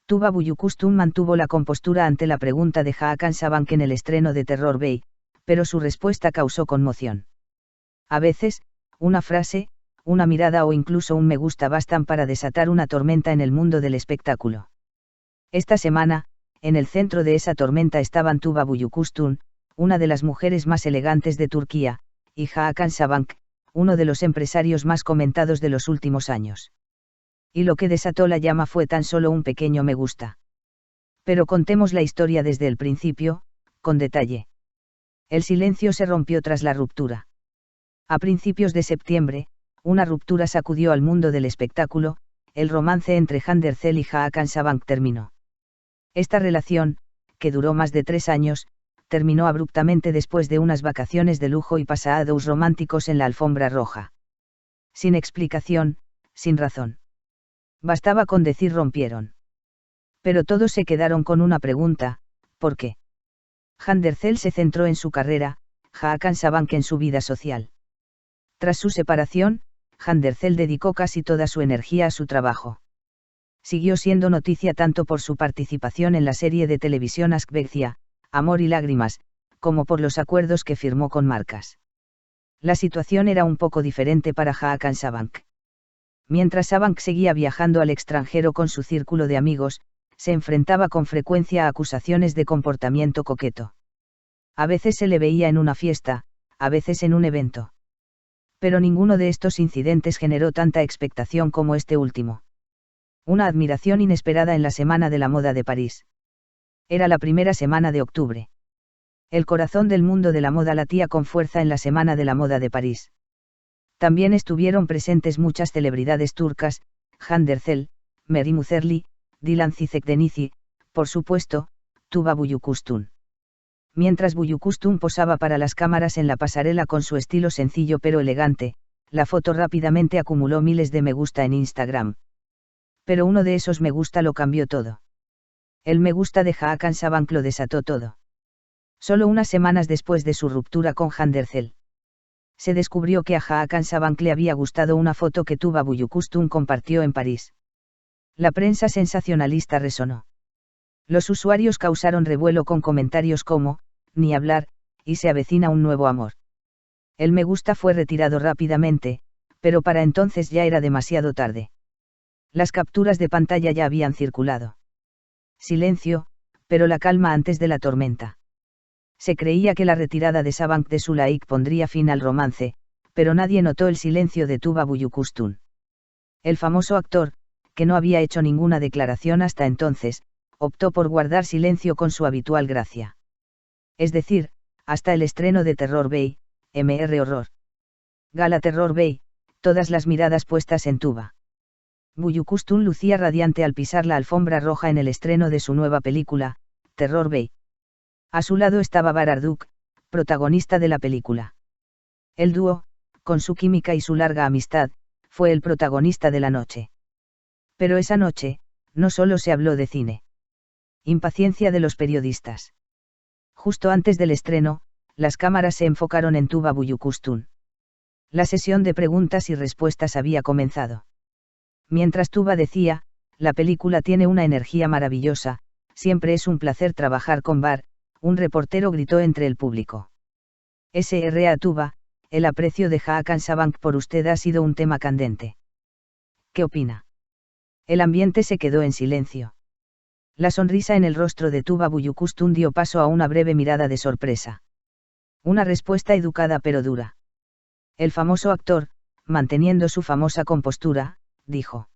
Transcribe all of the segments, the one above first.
Tuba Büyüküstün mantuvo la compostura ante la pregunta de Hakan Sabank en el estreno de Terror Bey, pero su respuesta causó conmoción. A veces, una frase, una mirada o incluso un me gusta bastan para desatar una tormenta en el mundo del espectáculo. Esta semana, en el centro de esa tormenta estaban Tuba Büyüküstün, una de las mujeres más elegantes de Turquía, y Hakan Sabank, uno de los empresarios más comentados de los últimos años. Y lo que desató la llama fue tan solo un pequeño me gusta. Pero contemos la historia desde el principio, con detalle. El silencio se rompió tras la ruptura. A principios de septiembre, una ruptura sacudió al mundo del espectáculo, el romance entre Hande Erçel y Hakan Sabank terminó. Esta relación, que duró más de 3 años, terminó abruptamente después de unas vacaciones de lujo y paseados románticos en la alfombra roja. Sin explicación, sin razón. Bastaba con decir rompieron. Pero todos se quedaron con una pregunta, ¿por qué? Hande Erçel se centró en su carrera, Hakan Sabank en su vida social. Tras su separación, Hande Erçel dedicó casi toda su energía a su trabajo. Siguió siendo noticia tanto por su participación en la serie de televisión Aşk Vecchia, Amor y Lágrimas, como por los acuerdos que firmó con marcas. La situación era un poco diferente para Hakan Sabank. Mientras Sabank seguía viajando al extranjero con su círculo de amigos, se enfrentaba con frecuencia a acusaciones de comportamiento coqueto. A veces se le veía en una fiesta, a veces en un evento. Pero ninguno de estos incidentes generó tanta expectación como este último. Una admiración inesperada en la Semana de la Moda de París. Era la primera semana de octubre. El corazón del mundo de la moda latía con fuerza en la Semana de la Moda de París. También estuvieron presentes muchas celebridades turcas, Hande Erçel, Meryem Uzerli, Dilan Cizek-Denizli, por supuesto, Tuba Büyüküstün. Mientras Büyüküstün posaba para las cámaras en la pasarela con su estilo sencillo pero elegante, la foto rápidamente acumuló miles de me gusta en Instagram. Pero uno de esos me gusta lo cambió todo. El me gusta de Hakan Sabank lo desató todo. Solo unas semanas después de su ruptura con Hande Erçel. Se descubrió que a Hakan Sabank le había gustado una foto que Tuba Büyüküstün compartió en París. La prensa sensacionalista resonó. Los usuarios causaron revuelo con comentarios como, ni hablar, y se avecina un nuevo amor. El me gusta fue retirado rápidamente, pero para entonces ya era demasiado tarde. Las capturas de pantalla ya habían circulado. Silencio, pero la calma antes de la tormenta. Se creía que la retirada de Sabank de su like pondría fin al romance, pero nadie notó el silencio de Tuba Büyüküstün. El famoso actor, que no había hecho ninguna declaración hasta entonces, optó por guardar silencio con su habitual gracia. Es decir, hasta el estreno de Terror Bey, Mr. Horror. Gala Terror Bey, todas las miradas puestas en Tuba. Büyüküstün lucía radiante al pisar la alfombra roja en el estreno de su nueva película, Terror Bey. A su lado estaba Barar Duk, protagonista de la película. El dúo, con su química y su larga amistad, fue el protagonista de la noche. Pero esa noche, no solo se habló de cine. Impaciencia de los periodistas. Justo antes del estreno, las cámaras se enfocaron en Tuba Büyüküstün. La sesión de preguntas y respuestas había comenzado. Mientras Tuba decía, la película tiene una energía maravillosa, siempre es un placer trabajar con Bar, un reportero gritó entre el público. Sra Tuba, el aprecio de Hakan Sabank por usted ha sido un tema candente. ¿Qué opina? El ambiente se quedó en silencio. La sonrisa en el rostro de Tuba Büyüküstün dio paso a una breve mirada de sorpresa. Una respuesta educada pero dura. El famoso actor, manteniendo su famosa compostura, dijo.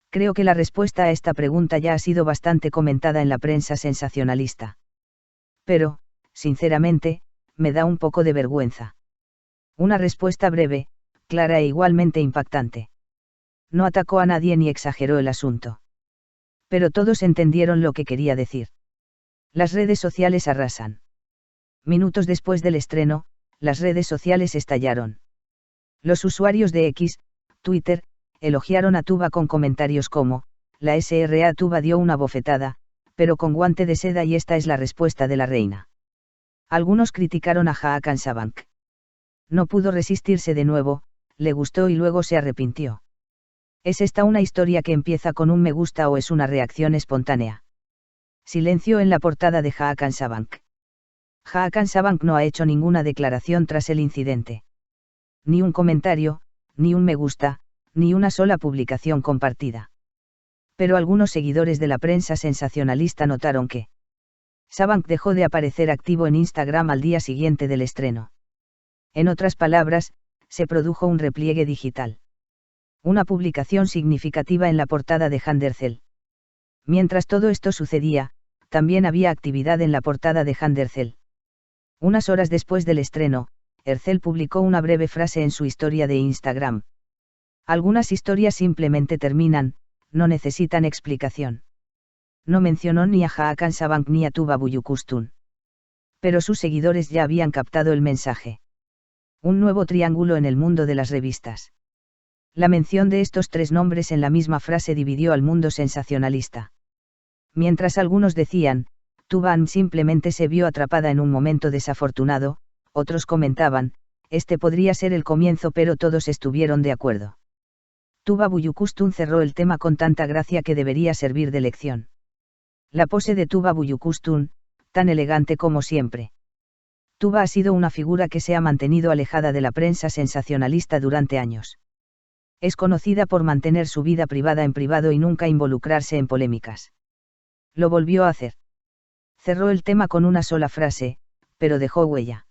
Creo que la respuesta a esta pregunta ya ha sido bastante comentada en la prensa sensacionalista. Pero, sinceramente, me da un poco de vergüenza. Una respuesta breve, clara e igualmente impactante. No atacó a nadie ni exageró el asunto. Pero todos entendieron lo que quería decir. Las redes sociales arrasan. Minutos después del estreno, las redes sociales estallaron. Los usuarios de X, Twitter, elogiaron a Tuba con comentarios como, la Sra Tuba dio una bofetada, pero con guante de seda y esta es la respuesta de la reina. Algunos criticaron a Hakan Sabank. No pudo resistirse de nuevo, le gustó y luego se arrepintió. ¿Es esta una historia que empieza con un me gusta o es una reacción espontánea? Silencio en la portada de Hakan Sabank. Hakan Sabank no ha hecho ninguna declaración tras el incidente. Ni un comentario, ni un me gusta, ni una sola publicación compartida. Pero algunos seguidores de la prensa sensacionalista notaron que Sabank dejó de aparecer activo en Instagram al día siguiente del estreno. En otras palabras, se produjo un repliegue digital. Una publicación significativa en la portada de Handercell. Mientras todo esto sucedía, también había actividad en la portada de Handercell. Unas horas después del estreno, Ercel publicó una breve frase en su historia de Instagram. Algunas historias simplemente terminan, no necesitan explicación. No mencionó ni a Hakan Sabank ni a Tuba Büyüküstün. Pero sus seguidores ya habían captado el mensaje. Un nuevo triángulo en el mundo de las revistas. La mención de estos tres nombres en la misma frase dividió al mundo sensacionalista. Mientras algunos decían, Tuba simplemente se vio atrapada en un momento desafortunado, otros comentaban, este podría ser el comienzo, pero todos estuvieron de acuerdo. Tuba Büyüküstün cerró el tema con tanta gracia que debería servir de lección. La pose de Tuba Büyüküstün, tan elegante como siempre. Tuba ha sido una figura que se ha mantenido alejada de la prensa sensacionalista durante años. Es conocida por mantener su vida privada en privado y nunca involucrarse en polémicas. Lo volvió a hacer. Cerró el tema con una sola frase, pero dejó huella.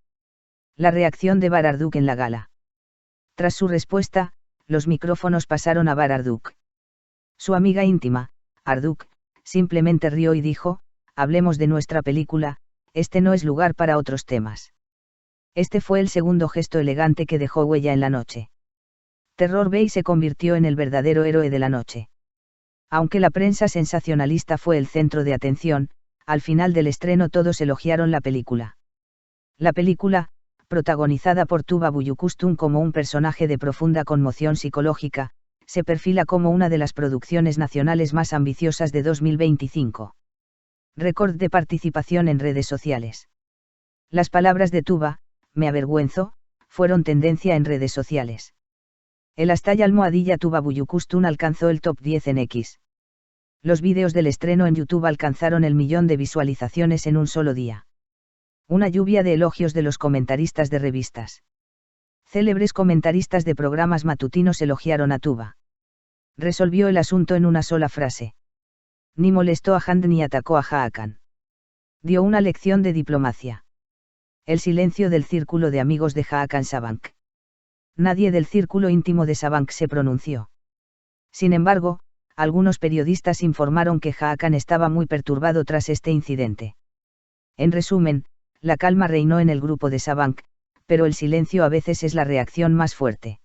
La reacción de Bararduk en la gala. Tras su respuesta, los micrófonos pasaron a Bararduk. Su amiga íntima, Arduk, simplemente rió y dijo, hablemos de nuestra película, este no es lugar para otros temas. Este fue el segundo gesto elegante que dejó huella en la noche. Terror Bay se convirtió en el verdadero héroe de la noche. Aunque la prensa sensacionalista fue el centro de atención, al final del estreno todos elogiaron la película. La película, protagonizada por Tuba Büyüküstün como un personaje de profunda conmoción psicológica, se perfila como una de las producciones nacionales más ambiciosas de 2025. Récord de participación en redes sociales. Las palabras de Tuba, me avergüenzo, fueron tendencia en redes sociales. El #almohadilla Tuba Büyüküstün alcanzó el top 10 en X. Los vídeos del estreno en YouTube alcanzaron el 1.000.000 de visualizaciones en un solo día. Una lluvia de elogios de los comentaristas de revistas. Célebres comentaristas de programas matutinos elogiaron a Tuba. Resolvió el asunto en una sola frase. Ni molestó a Hand ni atacó a Hakan. Dio una lección de diplomacia. El silencio del círculo de amigos de Hakan Sabank. Nadie del círculo íntimo de Sabank se pronunció. Sin embargo, algunos periodistas informaron que Hakan estaba muy perturbado tras este incidente. En resumen, la calma reinó en el grupo de Sabank, pero el silencio a veces es la reacción más fuerte.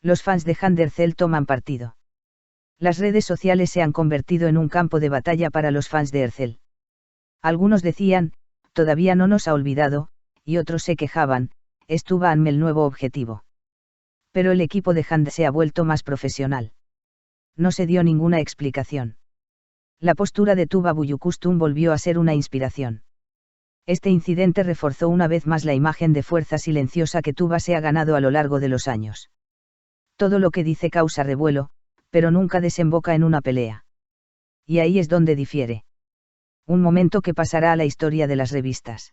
Los fans de Handercell toman partido. Las redes sociales se han convertido en un campo de batalla para los fans de Ercel. Algunos decían, todavía no nos ha olvidado, y otros se quejaban, es Tuba el nuevo objetivo. Pero el equipo de Hand se ha vuelto más profesional. No se dio ninguna explicación. La postura de Tuba Büyüküstün volvió a ser una inspiración. Este incidente reforzó una vez más la imagen de fuerza silenciosa que Tuba se ha ganado a lo largo de los años. Todo lo que dice causa revuelo, pero nunca desemboca en una pelea. Y ahí es donde difiere. Un momento que pasará a la historia de las revistas.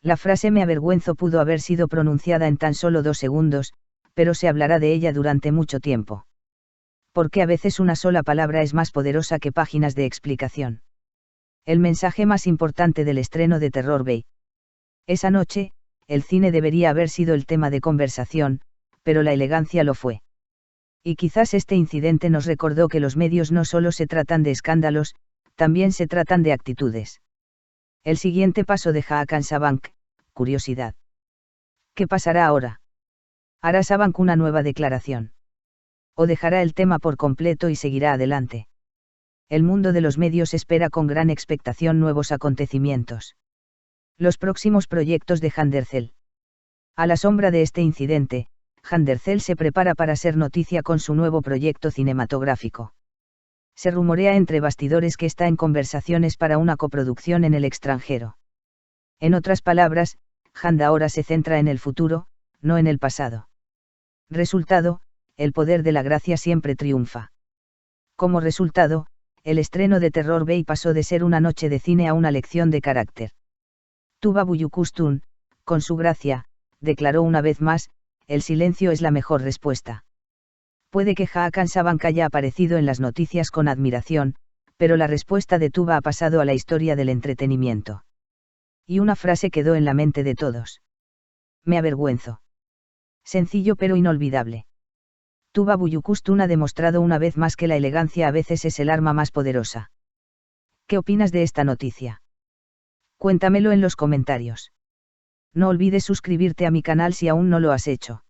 La frase me avergüenzo pudo haber sido pronunciada en tan solo 2 segundos, pero se hablará de ella durante mucho tiempo. Porque a veces una sola palabra es más poderosa que páginas de explicación. El mensaje más importante del estreno de Terror Bay. Esa noche, el cine debería haber sido el tema de conversación, pero la elegancia lo fue. Y quizás este incidente nos recordó que los medios no solo se tratan de escándalos, también se tratan de actitudes. El siguiente paso de Hakan Sabank, curiosidad. ¿Qué pasará ahora? ¿Hará Sabank una nueva declaración? ¿O dejará el tema por completo y seguirá adelante? El mundo de los medios espera con gran expectación nuevos acontecimientos. Los próximos proyectos de Handercell. A la sombra de este incidente, Handercell se prepara para ser noticia con su nuevo proyecto cinematográfico. Se rumorea entre bastidores que está en conversaciones para una coproducción en el extranjero. En otras palabras, Hand ahora se centra en el futuro, no en el pasado. Resultado, el poder de la gracia siempre triunfa. Como resultado, el estreno de Terror Bay pasó de ser una noche de cine a una lección de carácter. Tuba Büyüküstün, con su gracia, declaró una vez más, el silencio es la mejor respuesta. Puede que Hakan Sabank haya aparecido en las noticias con admiración, pero la respuesta de Tuba ha pasado a la historia del entretenimiento. Y una frase quedó en la mente de todos. Me avergüenzo. Sencillo pero inolvidable. Tuba Büyüküstün ha demostrado una vez más que la elegancia a veces es el arma más poderosa. ¿Qué opinas de esta noticia? Cuéntamelo en los comentarios. No olvides suscribirte a mi canal si aún no lo has hecho.